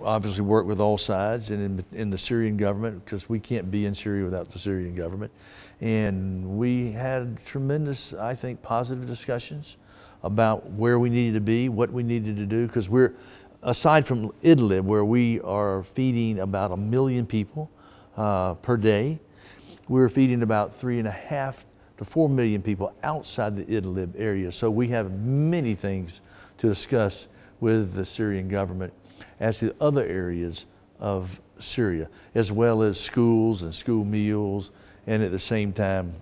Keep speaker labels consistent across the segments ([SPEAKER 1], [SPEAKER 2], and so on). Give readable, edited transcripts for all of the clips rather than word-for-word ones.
[SPEAKER 1] obviously work with all sides and in the Syrian government, because we can't be in Syria without the Syrian government. And we had tremendous, I think, positive discussions about where we needed to be, what we needed to do, because we're, aside from Idlib, where we are feeding about 1 million people per day, we're feeding about 3.5 to 4 million people outside the Idlib area. So we have many things to discuss with the Syrian government as to other areas of Syria, as well as schools and school meals, and at the same time,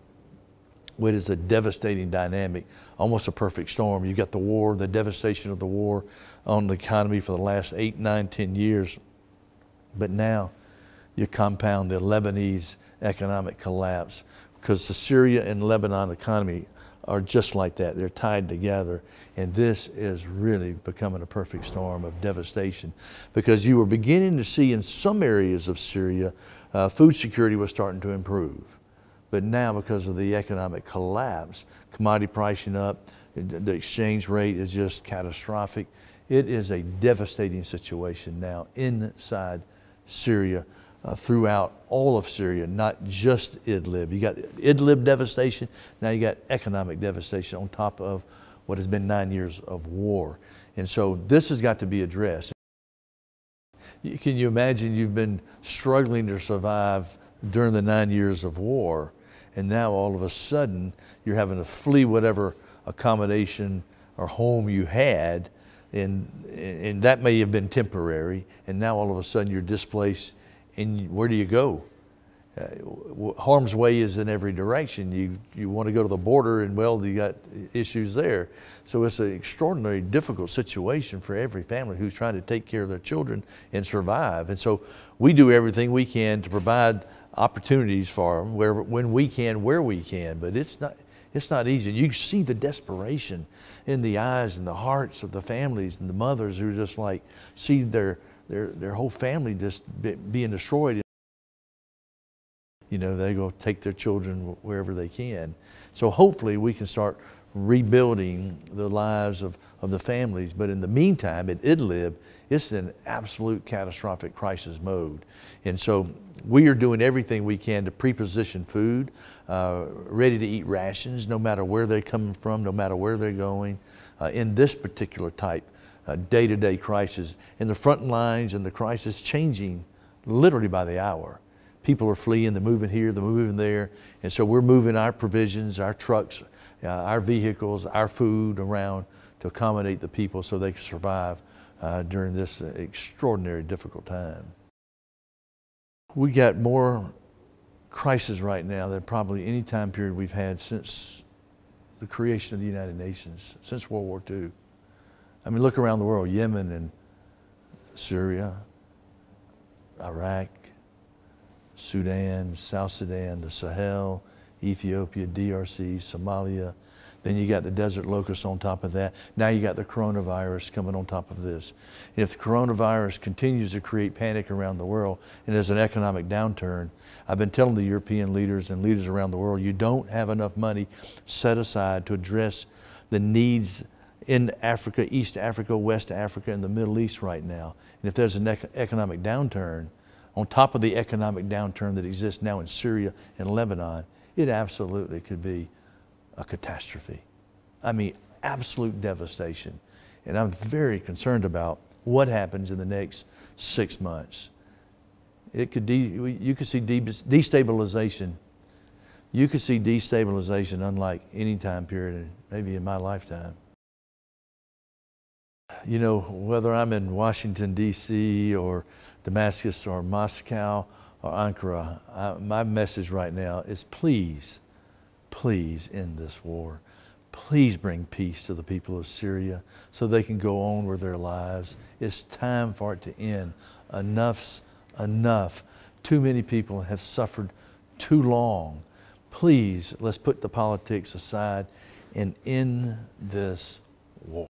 [SPEAKER 1] what is a devastating dynamic, almost a perfect storm. You've got the war, the devastation of the war on the economy for the last 8, 9, 10 years, but now you compound the Lebanese economic collapse, because the Syria and Lebanon economy are just like that. They're tied together, and this is really becoming a perfect storm of devastation, because you were beginning to see in some areas of Syria food security was starting to improve. But now, because of the economic collapse, commodity pricing up, the exchange rate is just catastrophic. It is a devastating situation now inside Syria, throughout all of Syria, not just Idlib. You got Idlib devastation, now you got economic devastation on top of what has been 9 years of war. And so this has got to be addressed. Can you imagine you've been struggling to survive during the 9 years of war, and now all of a sudden you're having to flee whatever accommodation or home you had, and that may have been temporary, and now all of a sudden you're displaced, and where do you go? Harm's way is in every direction. You want to go to the border, and well, you got issues there. So it's an extraordinarily difficult situation for every family who's trying to take care of their children and survive. And so we do everything we can to provide opportunities for them when we can, where we can, but it's not easy. You see the desperation in the eyes and the hearts of the families and the mothers who just like see their whole family just being destroyed. You know, they go take their children wherever they can. So hopefully we can start rebuilding the lives of the families. But in the meantime, at Idlib, it's in absolute catastrophic crisis mode. And so we are doing everything we can to pre-position food, ready to eat rations, no matter where they're coming from, no matter where they're going, in this particular type day-to-day crisis. And the front lines and the crisis changing literally by the hour. People are fleeing, they're moving here, they're moving there. And so we're moving our provisions, our trucks, our vehicles, our food around to accommodate the people so they can survive during this extraordinary difficult time. We got more crisis right now than probably any time period we've had since the creation of the United Nations, since World War II. I mean, look around the world, Yemen and Syria, Iraq, Sudan, South Sudan, the Sahel, Ethiopia, DRC, Somalia. Then you got the desert locusts on top of that. Now you got the coronavirus coming on top of this. And if the coronavirus continues to create panic around the world and there's an economic downturn, I've been telling the European leaders and leaders around the world, you don't have enough money set aside to address the needs in Africa, East Africa, West Africa, and the Middle East right now. And if there's an economic downturn, on top of the economic downturn that exists now in Syria and Lebanon, it absolutely could be a catastrophe. I mean, absolute devastation. And I'm very concerned about what happens in the next 6 months. It could you could see destabilization. You could see destabilization unlike any time period, maybe in my lifetime. You know, whether I'm in Washington, D.C., or Damascus, or Moscow, or Ankara, my message right now is please, please end this war. Please bring peace to the people of Syria so they can go on with their lives. It's time for it to end. Enough's enough. Too many people have suffered too long. Please, let's put the politics aside and end this war.